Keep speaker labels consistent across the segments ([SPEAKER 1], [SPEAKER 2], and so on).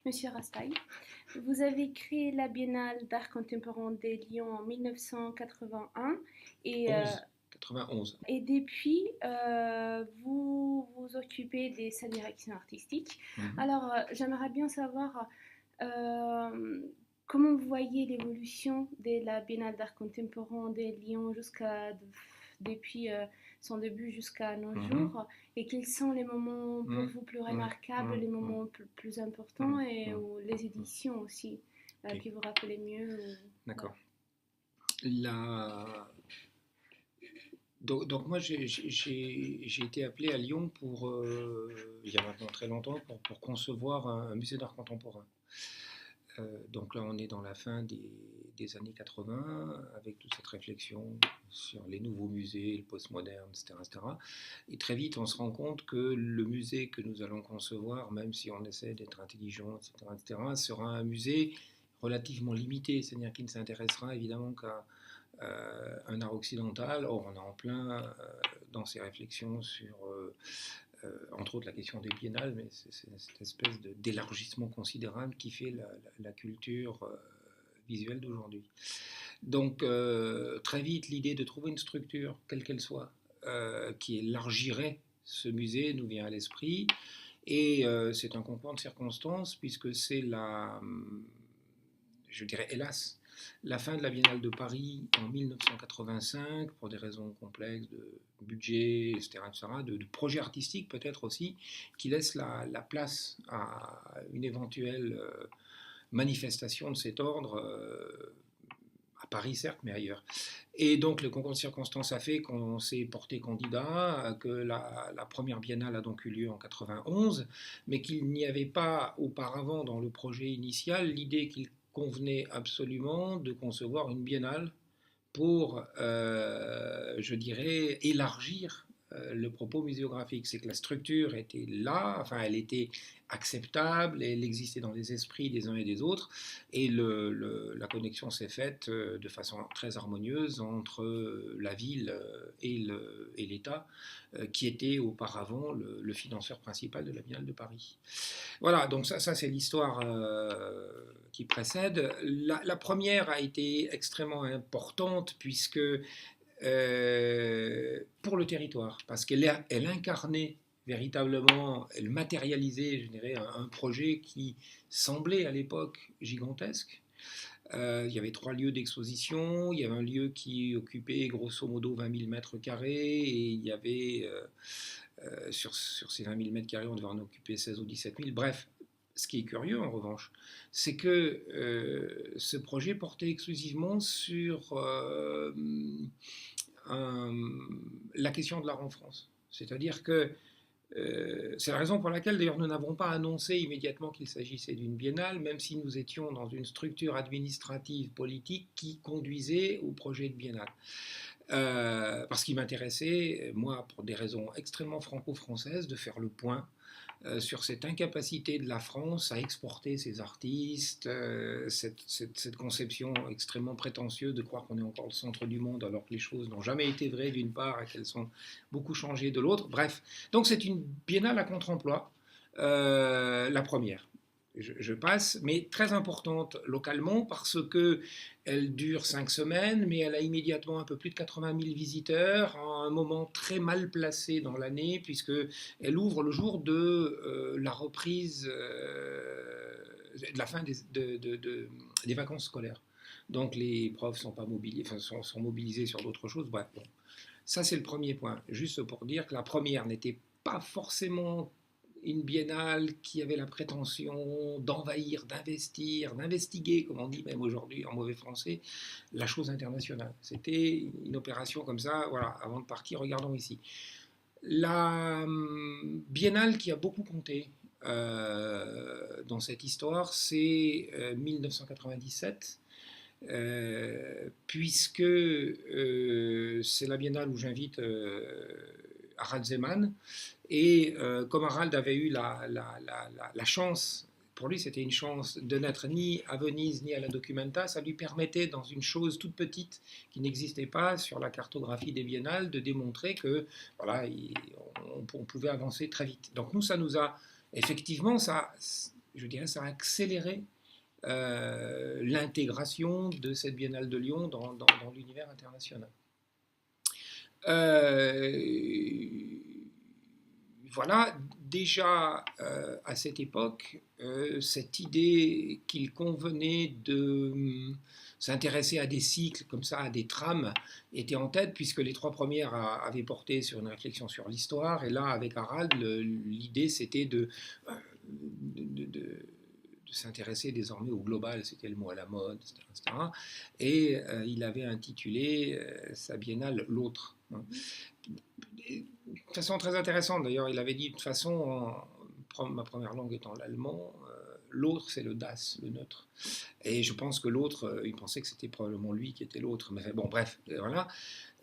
[SPEAKER 1] Monsieur Rastaï, vous avez créé la Biennale d'art contemporain de Lyon en 1981 et, euh,
[SPEAKER 2] 11, 91.
[SPEAKER 1] et depuis, vous vous occupez de sa direction artistique.
[SPEAKER 2] Mhm.
[SPEAKER 1] Alors, j'aimerais bien savoir euh, comment vous voyez l'évolution de la Biennale d'art contemporain de Lyon depuis son début jusqu'à nos
[SPEAKER 2] Mhm.
[SPEAKER 1] jours et quels sont les moments pour
[SPEAKER 2] Mhm.
[SPEAKER 1] vous plus
[SPEAKER 2] Mhm.
[SPEAKER 1] remarquables,
[SPEAKER 2] Mhm.
[SPEAKER 1] les
[SPEAKER 2] Mhm.
[SPEAKER 1] moments plus importants
[SPEAKER 2] Mhm.
[SPEAKER 1] et
[SPEAKER 2] Mhm.
[SPEAKER 1] ou les éditions aussi
[SPEAKER 2] Ok,
[SPEAKER 1] qui vous rappelez mieux. Voilà.
[SPEAKER 2] d'accord. La... donc moi, j'ai été appelé à Lyon il y a maintenant très longtemps, pour concevoir un musée d'art contemporain. Donc là, on est dans la fin des années 80, avec toute cette réflexion sur les nouveaux musées, le postmoderne, etc., etc. Et très vite, on se rend compte que le musée que nous allons concevoir, même si on essaie d'être intelligent, etc., etc., sera un musée relativement limité, c'est-à-dire qu'il ne s'intéressera évidemment qu'à un art occidental. Or, on est en plein dans ces réflexions sur entre autres la question des biennales, mais c'est cette espèce d'élargissement considérable qui fait la culture visuelle d'aujourd'hui. Donc très vite, l'idée de trouver une structure, quelle qu'elle soit, qui élargirait ce musée nous vient à l'esprit. Et c'est un concours de circonstances, puisque c'est je dirais hélas, la fin de la Biennale de Paris en 1985, pour des raisons complexes de budget, etc., etc., de projets artistiques peut-être aussi, qui laissent la place à une éventuelle manifestation de cet ordre, à Paris certes, mais ailleurs. Et donc le concours de circonstances a fait qu'on s'est porté candidat, que la première biennale a donc eu lieu en 91, mais qu'il n'y avait pas auparavant dans le projet initial l'idée qu'il convenait absolument de concevoir une biennale pour, je dirais, élargir le propos muséographique. C'est que la structure était là, enfin elle était acceptable, elle existait dans les esprits des uns et des autres, et la connexion s'est faite de façon très harmonieuse entre la ville et l'État, qui était auparavant le financeur principal de la Biennale de Paris. Voilà, donc ça c'est l'histoire qui précède. La première a été extrêmement importante puisque pour le territoire, parce elle incarnait véritablement, elle matérialisait, je dirais, un projet qui semblait à l'époque gigantesque. Il y avait 3 lieux d'exposition, il y avait un lieu qui occupait grosso modo 20 000 mètres carrés, et il y avait sur ces 20 000 mètres carrés, on devait en occuper 16 ou 17 000. Bref, ce qui est curieux en revanche, c'est que ce projet portait exclusivement sur un, la question de l'art en France. C'est-à-dire que c'est la raison pour laquelle d'ailleurs nous n'avons pas annoncé immédiatement qu'il s'agissait d'une biennale, même si nous étions dans une structure administrative politique qui conduisait au projet de biennale. Parce qu'il m'intéressait, moi, pour des raisons extrêmement franco-françaises, de faire le point sur cette incapacité de la France à exporter ses artistes, cette conception extrêmement prétentieuse de croire qu'on est encore le centre du monde alors que les choses n'ont jamais été vraies d'une part et qu'elles sont beaucoup changées de l'autre. Bref, donc c'est une biennale à contre-emploi, la première. Je passe, mais très importante localement parce que elle dure 5 semaines, mais elle a immédiatement un peu plus de 80 000 visiteurs à un moment très mal placé dans l'année, puisque elle ouvre le jour de la reprise, de la fin des vacances scolaires. Donc les profs sont pas mobilisés, enfin, sont mobilisés sur d'autres choses. Bref, bon. Ça c'est le premier point. Juste pour dire que la première n'était pas forcément une biennale qui avait la prétention d'envahir, d'investir, d'investiguer, comme on dit même aujourd'hui en mauvais français, la chose internationale. C'était une opération comme ça, voilà, avant de partir, regardons ici. La biennale qui a beaucoup compté dans cette histoire, c'est 1997, puisque c'est la biennale où j'invite Harald Zeman. Et comme Harald avait eu la chance, pour lui c'était une chance de n'être ni à Venise ni à la Documenta, ça lui permettait dans une chose toute petite qui n'existait pas sur la cartographie des biennales de démontrer que voilà, on pouvait avancer très vite. Donc nous, ça nous a effectivement, je dirais, ça a accéléré l'intégration de cette Biennale de Lyon dans l'univers international. Voilà, déjà à cette époque, cette idée qu'il convenait de s'intéresser à des cycles comme ça, à des trames, était en tête, puisque les 3 premières avaient porté sur une réflexion sur l'histoire, et là, avec Harald, l'idée c'était de s'intéresser désormais au global, c'était le mot à la mode, etc. etc. Et il avait intitulé sa biennale L'autre. De façon très intéressante, d'ailleurs, il avait dit de toute façon, ma première langue étant l'allemand, l'autre c'est le Das, le neutre. Et je pense que l'autre, il pensait que c'était probablement lui qui était l'autre. Mais bon, bref, voilà.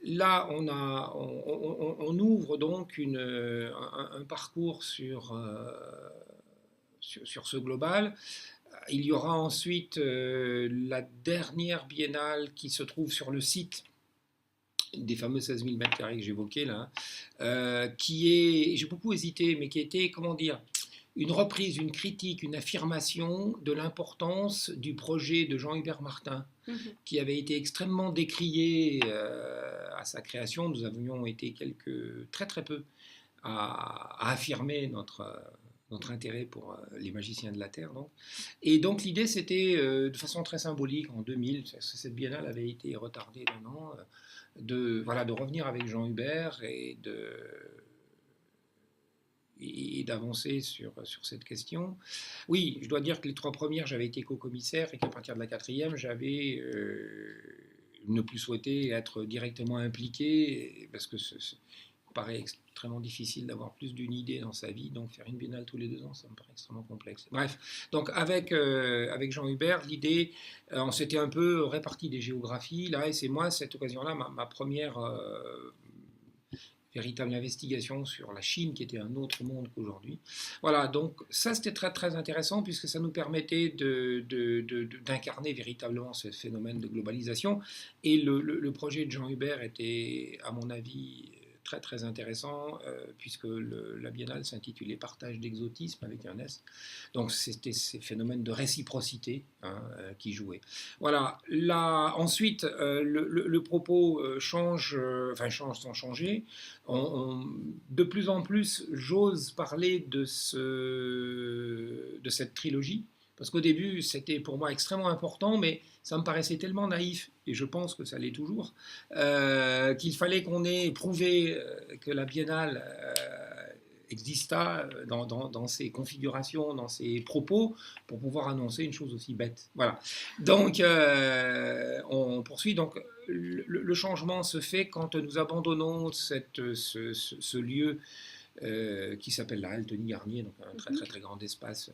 [SPEAKER 2] Là, on ouvre donc un parcours sur ce global. Il y aura ensuite la dernière biennale qui se trouve sur le site des fameux 16 000 mètres carrés que j'évoquais là, qui est, j'ai beaucoup hésité, mais qui était, comment dire, une reprise, une critique, une affirmation de l'importance du projet de Jean-Hubert Martin, qui avait été extrêmement décrié à sa création. Nous avions été très très peu à affirmer notre intérêt pour les magiciens de la Terre. Donc. Et donc l'idée, c'était, de façon très symbolique, en 2000, cette biennale avait été retardée d'un an, de revenir avec Jean Hubert et d'avancer sur cette question. Oui, je dois dire que les 3 premières, j'avais été co-commissaire, et qu'à partir de la 4e, j'avais ne plus souhaité être directement impliqué, parce que paraît extrêmement difficile d'avoir plus d'une idée dans sa vie, donc faire une biennale tous les 2 ans, ça me paraît extrêmement complexe. Bref, donc avec Jean Hubert, l'idée, on s'était un peu réparti des géographies, là, et c'est moi, cette occasion-là, ma première véritable investigation sur la Chine, qui était un autre monde qu'aujourd'hui. Voilà, donc ça c'était très très intéressant, puisque ça nous permettait d'incarner véritablement ce phénomène de globalisation, et le projet de Jean Hubert était, à mon avis, très très intéressant, puisque la biennale s'intitulait Partage d'exotisme avec un S. Donc c'était ces phénomènes de réciprocité qui jouaient. Voilà. Là, ensuite, le propos change sans changer. De plus en plus, j'ose parler de cette trilogie, parce qu'au début, c'était pour moi extrêmement important, mais ça me paraissait tellement naïf, et je pense que ça l'est toujours, qu'il fallait qu'on ait prouvé que la biennale exista dans ses configurations, dans ses propos, pour pouvoir annoncer une chose aussi bête. Voilà. Donc, on poursuit. Donc, le changement se fait quand nous abandonnons ce lieu qui s'appelle la halle Denis Garnier, donc un très très très grand espace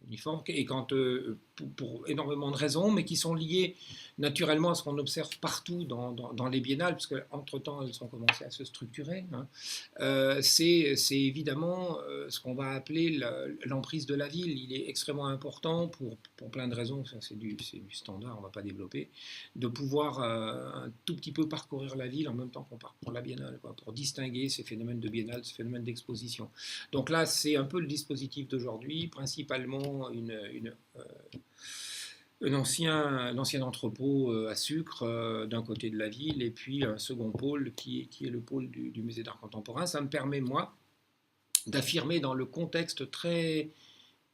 [SPEAKER 2] uniforme, et quand, pour énormément de raisons, mais qui sont liées naturellement à ce qu'on observe partout dans les biennales, parce qu'entre-temps, elles ont commencé à se structurer. C'est évidemment ce qu'on va appeler l'emprise de la ville. Il est extrêmement important, pour plein de raisons, c'est du standard, on ne va pas développer, de pouvoir un tout petit peu parcourir la ville en même temps qu'on parcourt la biennale, pour distinguer ces phénomènes de biennale, ces phénomènes d'exposition. Donc là, c'est un peu le dispositif d'aujourd'hui, principalement un ancien entrepôt à sucre d'un côté de la ville, et puis un second pôle qui est le pôle du musée d'art contemporain. Ça me permet, moi, d'affirmer dans le contexte très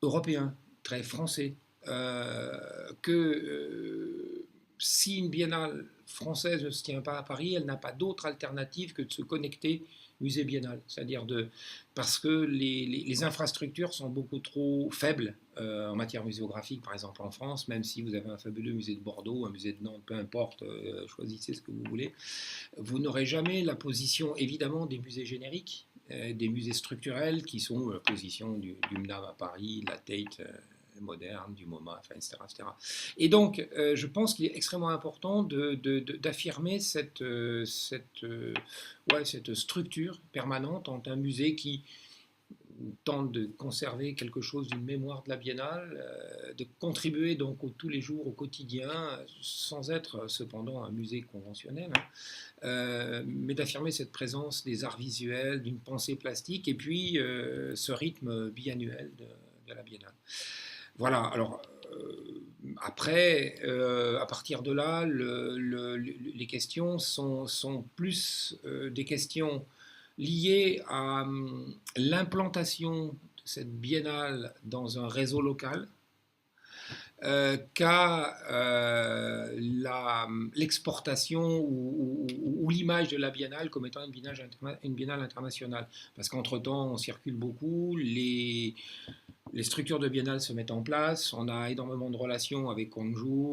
[SPEAKER 2] européen, très français, que si une biennale française ne se tient pas à Paris, elle n'a pas d'autre alternative que de se connecter musée biennale, c'est-à-dire parce que les infrastructures sont beaucoup trop faibles en matière muséographique, par exemple en France, même si vous avez un fabuleux musée de Bordeaux, un musée de Nantes, peu importe, choisissez ce que vous voulez, vous n'aurez jamais la position évidemment des musées génériques, des musées structurels qui sont la position du MNAM à Paris, la Tate moderne, du MoMA, etc., etc. Et donc, je pense qu'il est extrêmement important d'affirmer cette structure permanente entre un musée qui tente de conserver quelque chose d'une mémoire de la biennale, de contribuer donc tous les jours, au quotidien, sans être cependant un musée conventionnel, mais d'affirmer cette présence des arts visuels, d'une pensée plastique, et puis ce rythme biannuel de de la Biennale. Voilà, alors après, à partir de là, les questions sont plus des questions liées à l'implantation de cette biennale dans un réseau local qu'à l'exportation ou l'image de la biennale comme étant une biennale internationale. Parce qu'entre-temps, on circule beaucoup, les structures de biennale se mettent en place, on a énormément de relations avec Gwangju,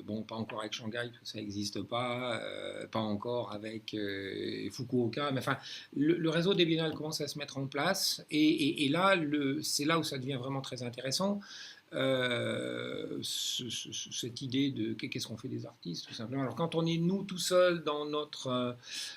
[SPEAKER 2] bon, pas encore avec Shanghai, tout ça n'existe pas, pas encore avec Fukuoka, mais enfin, le réseau des biennales commence à se mettre en place, et là, c'est là où ça devient vraiment très intéressant. Cette idée de qu'est-ce qu'on fait des artistes, tout simplement. Alors quand on est nous tout seuls dans notre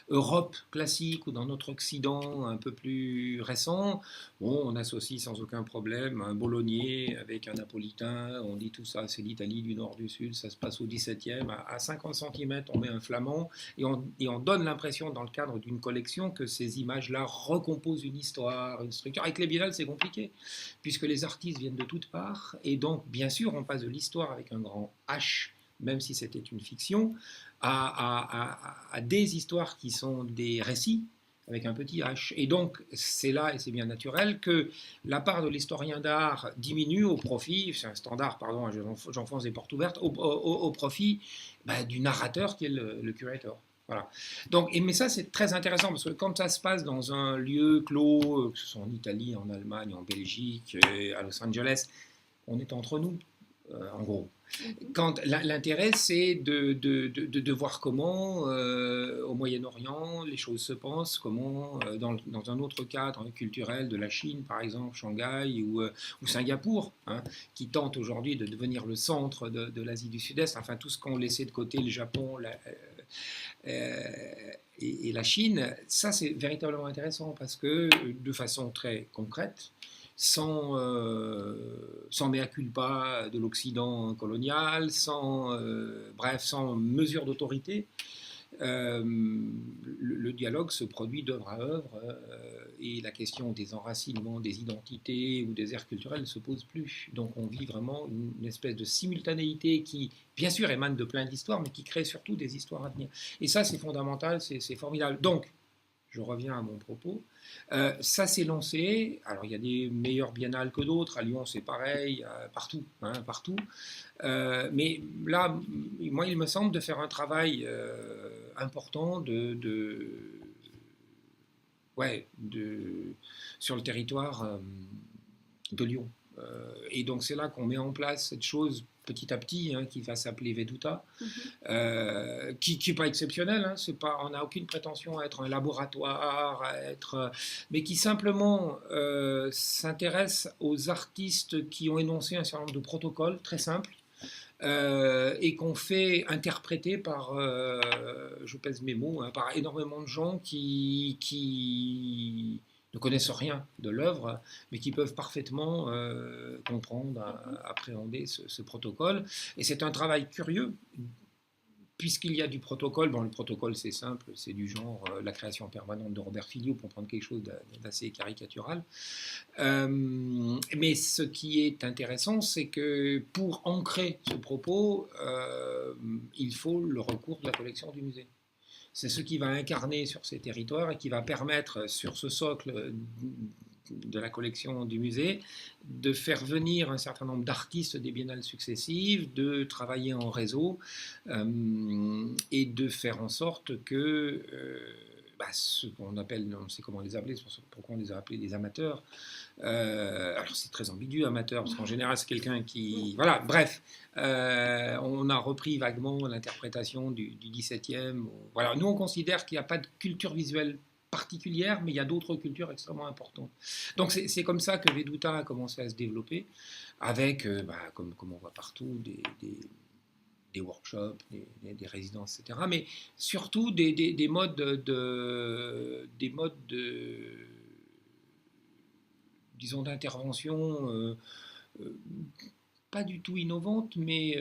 [SPEAKER 2] Europe classique ou dans notre Occident un peu plus récent, bon, on associe sans aucun problème un Bolognais avec un Napolitain, on dit tout ça, c'est l'Italie du nord du sud, ça se passe au 17e, à 50 cm on met un flamand, et on donne l'impression dans le cadre d'une collection que ces images-là recomposent une histoire, une structure. Avec les biennales, c'est compliqué, puisque les artistes viennent de toutes parts, et donc, bien sûr, on passe de l'histoire avec un grand H, même si c'était une fiction, à des histoires qui sont des récits avec un petit H. Et donc, c'est là, et c'est bien naturel, que la part de l'historien d'art diminue au profit, c'est un standard, pardon, j'enfonce des portes ouvertes, au profit du narrateur qui est le curator. Voilà. Donc, mais ça, c'est très intéressant, parce que quand ça se passe dans un lieu clos, que ce soit en Italie, en Allemagne, en Belgique, à Los Angeles, on est entre nous, en gros. Quand l'intérêt, c'est de voir comment, au Moyen-Orient, les choses se passent, comment, dans un autre cadre culturel de la Chine, par exemple, Shanghai ou Singapour, hein, qui tente aujourd'hui de devenir le centre de l'Asie du Sud-Est, enfin tout ce qu'on laissait de côté, le Japon, et la Chine, ça c'est véritablement intéressant parce que de façon très concrète, sans mea culpa de l'Occident colonial, sans mesure d'autorité, le dialogue se produit d'œuvre à œuvre et la question des enracinements, des identités ou des aires culturelles ne se pose plus. Donc on vit vraiment une espèce de simultanéité qui, bien sûr, émane de plein d'histoires, mais qui crée surtout des histoires à venir. Et ça, c'est fondamental, c'est formidable. Donc, je reviens à mon propos. Ça s'est lancé. Alors, il y a des meilleures biennales que d'autres. À Lyon, c'est pareil, partout. Hein, partout. Mais là, moi, il me semble de faire un travail important sur le territoire de Lyon. Et donc, c'est là qu'on met en place cette chose petit à petit, hein, qui va s'appeler Veduta, qui n'est pas exceptionnel, hein, on n'a aucune prétention à être un laboratoire, mais qui simplement s'intéresse aux artistes qui ont énoncé un certain nombre de protocoles très simples, et qu'on fait interpréter par, je pèse mes mots, hein, par énormément de gens qui ne connaissent rien de l'œuvre, mais qui peuvent parfaitement comprendre, appréhender ce protocole. Et c'est un travail curieux, puisqu'il y a du protocole. Bon, le protocole, c'est simple, c'est du genre la création permanente de Robert Filliou, pour prendre quelque chose d'assez caricatural. Mais ce qui est intéressant, c'est que pour ancrer ce propos, il faut le recours de la collection du musée. C'est ce qui va incarner sur ces territoires et qui va permettre, sur ce socle de la collection du musée, de faire venir un certain nombre d'artistes des biennales successives, de travailler en réseau et de faire en sorte que ce qu'on appelle, on sait comment les appeler, c'est pourquoi on les a appelés des amateurs. Alors c'est très ambigu, amateur, parce qu'en général c'est quelqu'un qui... Voilà, bref, on a repris vaguement l'interprétation du 17e. Voilà, nous on considère qu'il n'y a pas de culture visuelle particulière, mais il y a d'autres cultures extrêmement importantes. Donc c'est comme ça que Veduta a commencé à se développer, avec, comme on voit partout, des workshops, des résidences, etc. Mais surtout des modes disons d'intervention pas du tout innovante, mais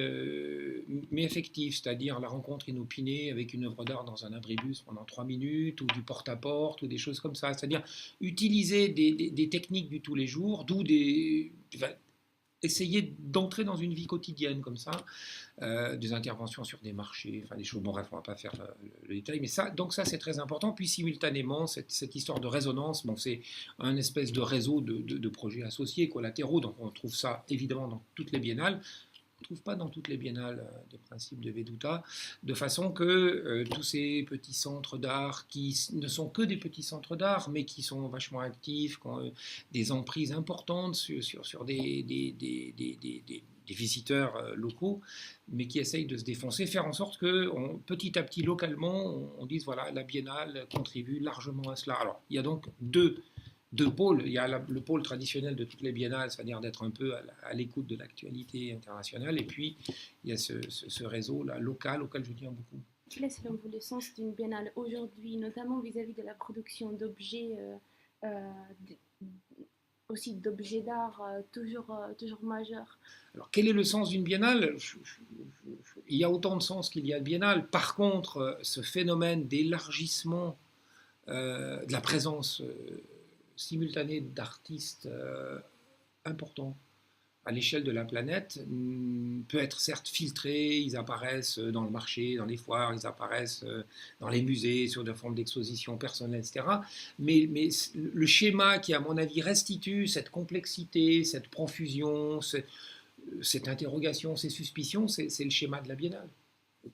[SPEAKER 2] effective, c'est-à-dire la rencontre inopinée avec une œuvre d'art dans un abribus pendant 3 minutes, ou du porte-à-porte, ou des choses comme ça. C'est-à-dire utiliser des techniques du tous les jours, d'où enfin, essayer d'entrer dans une vie quotidienne comme ça, des interventions sur des marchés, enfin des choses, bon bref, on ne va pas faire le détail, mais ça, donc ça c'est très important. Puis simultanément, cette histoire de résonance, bon, c'est un espèce de réseau de projets associés, collatéraux, donc on trouve ça évidemment dans toutes les biennales. On ne trouve pas dans toutes les biennales des principes de Veduta, de façon que tous ces petits centres d'art, qui ne sont que des petits centres d'art, mais qui sont vachement actifs, qui ont des emprises importantes sur des visiteurs locaux, mais qui essayent de se défoncer, faire en sorte que petit à petit, localement, on dise, voilà, la biennale contribue largement à cela. Alors, il y a donc deux pôles. Il y a le pôle traditionnel de toutes les biennales, c'est-à-dire d'être un peu à l'écoute de l'actualité internationale, et puis il y a ce réseau-là local auquel je tiens beaucoup.
[SPEAKER 1] Quel est selon vous le sens d'une biennale aujourd'hui, notamment vis-à-vis de la production d'objets, euh, d- aussi d'objets d'art toujours majeurs?
[SPEAKER 2] Alors, quel est le sens d'une biennale? Il y a autant de sens qu'il y a de biennale. Par contre, ce phénomène d'élargissement de la présence simultanée d'artistes importants à l'échelle de la planète peut être certes filtré, ils apparaissent dans le marché, dans les foires, ils apparaissent dans les musées, sur des formes d'exposition personnelles, etc. Mais le schéma qui, à mon avis, restitue cette complexité, cette profusion, cette interrogation, ces suspicions, c'est le schéma de la biennale,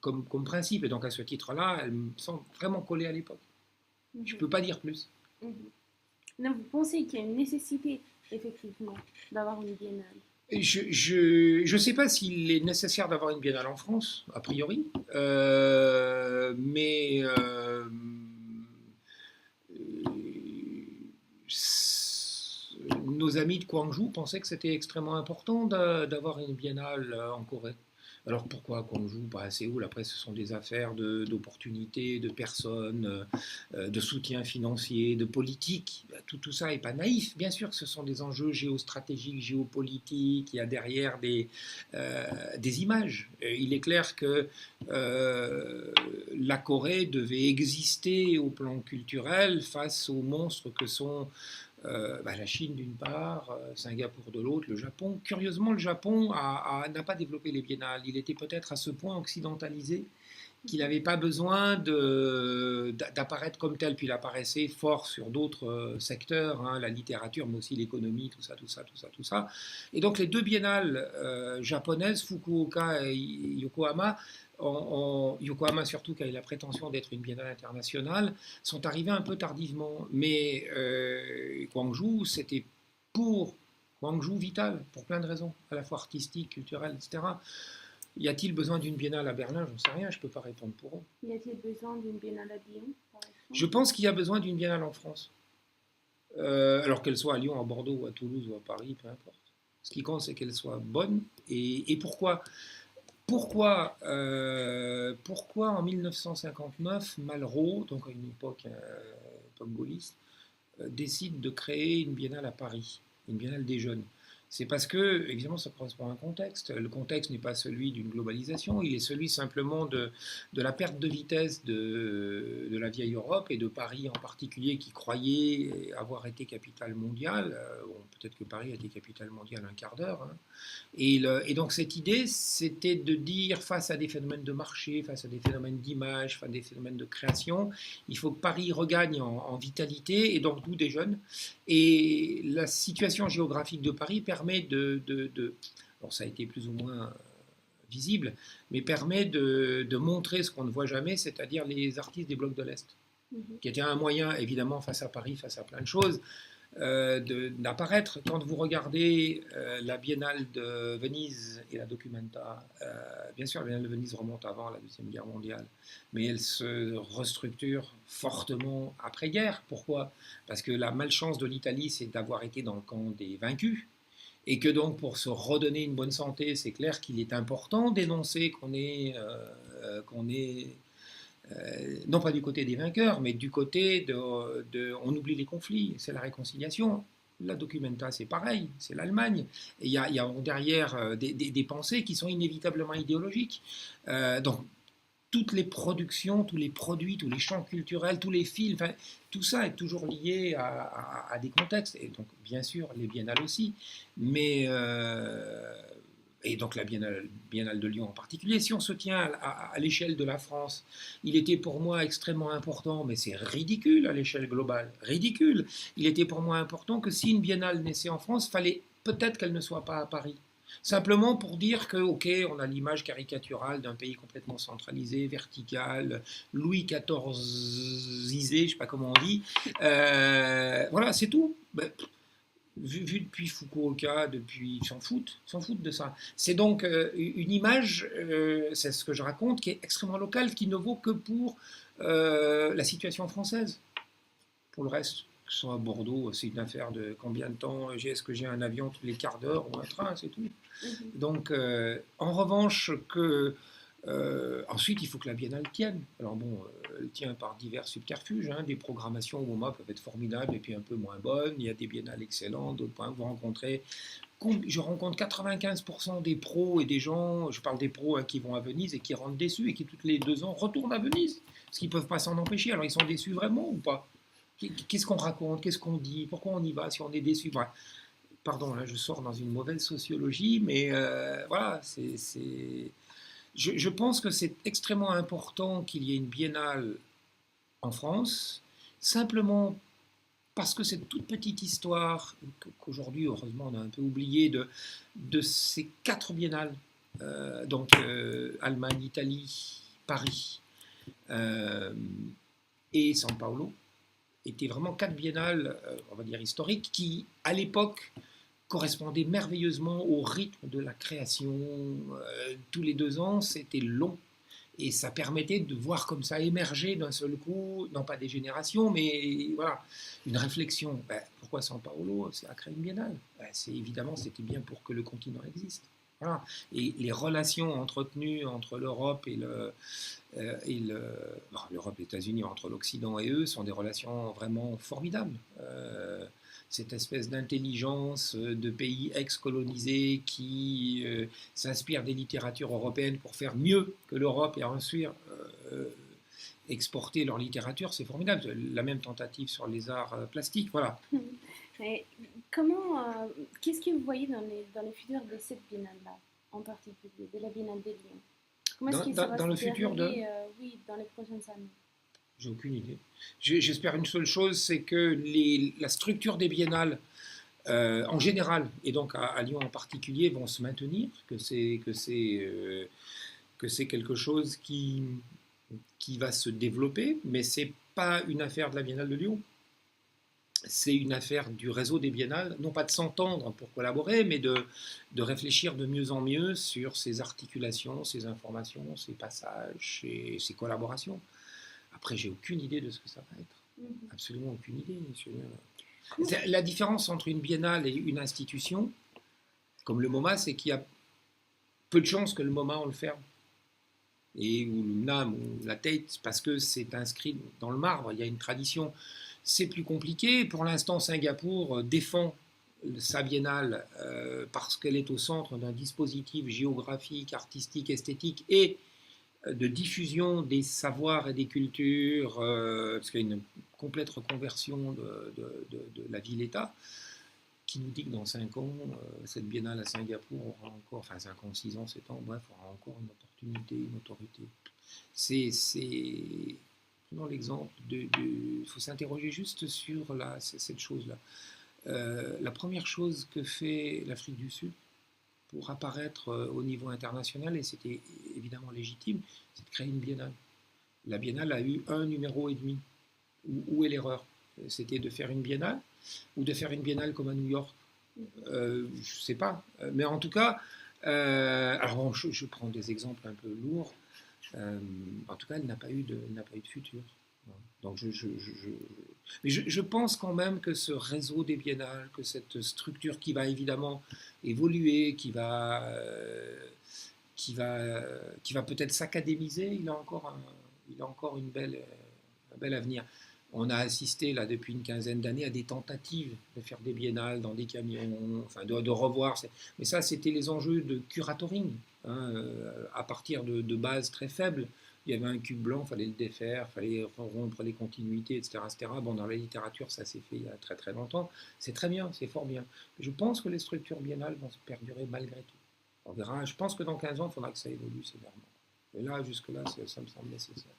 [SPEAKER 2] comme principe. Et donc, à ce titre-là, elle me semble vraiment collée à l'époque. Je ne peux pas dire plus.
[SPEAKER 1] Donc, vous pensez qu'il y a une nécessité, effectivement, d'avoir une biennale?
[SPEAKER 2] Je ne sais pas s'il est nécessaire d'avoir une biennale en France, a priori, mais nos amis de Gwangju pensaient que c'était extrêmement important d'avoir une biennale en Corée. Alors pourquoi Gwangju, pas à Séoul? Après, ce sont des affaires d'opportunités, de personnes, de soutien financier, de politique. Tout ça n'est pas naïf. Bien sûr que ce sont des enjeux géostratégiques, géopolitiques. Il y a derrière des images. Il est clair que la Corée devait exister au plan culturel face aux monstres que sont la Chine d'une part, Singapour de l'autre, le Japon. Curieusement, le Japon n'a pas développé les biennales. Il était peut-être à ce point occidentalisé qu'il n'avait pas besoin d'apparaître comme tel, puis il apparaissait fort sur d'autres secteurs, hein, la littérature, mais aussi l'économie, tout ça, tout ça, tout ça, tout ça. Et donc les deux biennales japonaises, Fukuoka et Yokohama, Yokohama surtout qui a eu la prétention d'être une biennale internationale, sont arrivées un peu tardivement. Mais Gwangju, c'était pour Gwangju vital, pour plein de raisons, à la fois artistiques, culturelles, etc. Y a-t-il besoin d'une biennale à Berlin? J'en sais rien, je ne peux pas répondre pour eux.
[SPEAKER 1] Y a-t-il besoin d'une biennale à Lyon, par
[SPEAKER 2] Je
[SPEAKER 1] exemple?
[SPEAKER 2] pense qu'il y a besoin d'une biennale en France. Alors qu'elle soit à Lyon, à Bordeaux, ou à Toulouse, ou à Paris, peu importe. Ce qui compte, c'est qu'elle soit bonne. Et pourquoi pourquoi en 1959, Malraux, donc à une époque gaulliste, décide de créer une biennale à Paris, une biennale des jeunes? C'est parce que, évidemment, ça correspond à un contexte. Le contexte n'est pas celui d'une globalisation, il est celui simplement de la perte de vitesse de la vieille Europe et de Paris en particulier, qui croyait avoir été capitale mondiale. Bon, peut-être que Paris a été capitale mondiale un quart d'heure. Hein. Et donc cette idée, c'était de dire, face à des phénomènes de marché, face à des phénomènes d'image, face à des phénomènes de création, il faut que Paris regagne en vitalité, et donc d'où des jeunes. Et la situation géographique de Paris permet alors ça a été plus ou moins visible, mais permet de montrer ce qu'on ne voit jamais, c'est-à-dire les artistes des blocs de l'Est, qui était un moyen, évidemment, face à Paris, face à plein de choses, d'apparaître. Quand vous regardez la Biennale de Venise et la Documenta, bien sûr, la Biennale de Venise remonte avant la Deuxième Guerre mondiale, mais elle se restructure fortement après-guerre. Pourquoi? Parce que la malchance de l'Italie, c'est d'avoir été dans le camp des vaincus, et que donc pour se redonner une bonne santé, c'est clair qu'il est important d'énoncer qu'on est non pas du côté des vainqueurs, mais du côté on oublie les conflits, c'est la réconciliation. La Documenta, c'est pareil, c'est l'Allemagne. Et il y a derrière des pensées qui sont inévitablement idéologiques. Donc, toutes les productions, tous les produits, tous les champs culturels, tous les films, enfin, tout ça est toujours lié à des contextes. Et donc, bien sûr, les biennales aussi. Mais, et donc la Biennale de Lyon en particulier, si on se tient à l'échelle de la France, il était pour moi extrêmement important, mais c'est ridicule à l'échelle globale, ridicule. Il était pour moi important que si une biennale naissait en France, fallait peut-être qu'elle ne soit pas à Paris. Simplement pour dire que, ok, on a l'image caricaturale d'un pays complètement centralisé, vertical, Louis XIV-isé, je ne sais pas comment on dit. Voilà, c'est tout. Ben, vu depuis Fukuoka, depuis, s'en foutent de ça. C'est donc une image, c'est ce que je raconte, qui est extrêmement locale, qui ne vaut que pour la situation française. Pour le reste, que ce soit à Bordeaux, c'est une affaire de combien de temps, est-ce que j'ai un avion tous les quarts d'heure ou un train, c'est tout. Donc, en revanche, ensuite, il faut que la biennale tienne. Alors bon, elle tient par divers subterfuges. Hein. Des programmations au MoMA peuvent être formidables et puis un peu moins bonnes. Il y a des biennales excellentes, d'autres points que vous rencontrez. Je rencontre 95% des pros et des gens, je parle des pros qui vont à Venise et qui rentrent déçus et qui, toutes les 2 ans, retournent à Venise. Parce qu'ils ne peuvent pas s'en empêcher. Alors, ils sont déçus vraiment ou pas? Qu'est-ce qu'on raconte? Qu'est-ce qu'on dit? Pourquoi on y va si on est déçu? Bref. Pardon, là je sors dans une mauvaise sociologie, mais voilà, je pense que c'est extrêmement important qu'il y ait une biennale en France, simplement parce que cette toute petite histoire, qu'aujourd'hui, heureusement, on a un peu oublié, de ces 4 biennales, donc Allemagne, Italie, Paris et São Paulo, étaient vraiment 4 biennales, on va dire historiques, qui, à l'époque, correspondait merveilleusement au rythme de la création. Tous les 2 ans, c'était long. Et ça permettait de voir comme ça émerger d'un seul coup, non pas des générations, mais voilà, une réflexion. Ben, pourquoi São Paulo? C'est à créer une biennale. Ben, évidemment, c'était bien pour que le continent existe. Voilà. Et les relations entretenues entre l'Europe l'Europe et les États-Unis, entre l'Occident et eux, sont des relations vraiment formidables. Cette espèce d'intelligence de pays ex-colonisés qui s'inspirent des littératures européennes pour faire mieux que l'Europe et ensuite exporter leur littérature, c'est formidable. La même tentative sur les arts plastiques, voilà.
[SPEAKER 1] Et qu'est-ce que vous voyez dans le futur de cette biennale-là, en particulier, de la Biennale de Lyon? Comment est-ce qu'il ça va
[SPEAKER 2] le
[SPEAKER 1] se
[SPEAKER 2] futur de...
[SPEAKER 1] dérouler, oui, dans les prochaines années?
[SPEAKER 2] J'ai aucune idée. J'espère une seule chose, c'est que la structure des biennales, en général, et donc à Lyon en particulier, vont se maintenir, que c'est quelque chose qui va se développer, mais ce n'est pas une affaire de la Biennale de Lyon. C'est une affaire du réseau des biennales, non pas de s'entendre pour collaborer, mais de réfléchir de mieux en mieux sur ces articulations, ces informations, ces passages, ces collaborations. Après, j'ai aucune idée de ce que ça va être. Absolument aucune idée. La différence entre une biennale et une institution, comme le MoMA, c'est qu'il y a peu de chances que le MoMA, on le ferme. Et ou le NAM ou la Tate, parce que c'est inscrit dans le marbre, il y a une tradition. C'est plus compliqué. Pour l'instant, Singapour défend sa biennale parce qu'elle est au centre d'un dispositif géographique, artistique, esthétique et de diffusion des savoirs et des cultures, parce qu'il y a une complète reconversion de la ville-État, qui nous dit que dans 5 ans, cette biennale à Singapour aura encore, enfin 5 ans, 6 ans, 7 ans, bref, aura encore une opportunité, une autorité. C'est prenons l'exemple il faut s'interroger juste sur cette chose-là. La première chose que fait l'Afrique du Sud pour apparaître au niveau international, et c'était évidemment légitime, c'est de créer une biennale. La biennale a eu 1,5 numéro. Où est l'erreur? C'était de faire une biennale ou de faire une biennale comme à New York? Je ne sais pas. Mais en tout cas, alors bon, je prends des exemples un peu lourds. En tout cas, elle n'a pas eu de futur. Donc mais je pense quand même que ce réseau des biennales, que cette structure qui va évidemment évoluer, qui va peut-être s'académiser, il a encore un bel avenir. On a assisté là depuis une quinzaine d'années à des tentatives de faire des biennales dans des camions, enfin de revoir. Mais ça, c'était les enjeux de curatoring, hein, à partir de bases très faibles. Il y avait un cube blanc, il fallait le défaire, il fallait rompre les continuités, etc., etc. Bon, dans la littérature, ça s'est fait il y a très très longtemps. C'est très bien, c'est fort bien. Je pense que les structures biennales vont se perdurer malgré tout. On verra. Je pense que dans 15 ans, il faudra que ça évolue sévèrement. Et là, jusque-là, ça me semble nécessaire.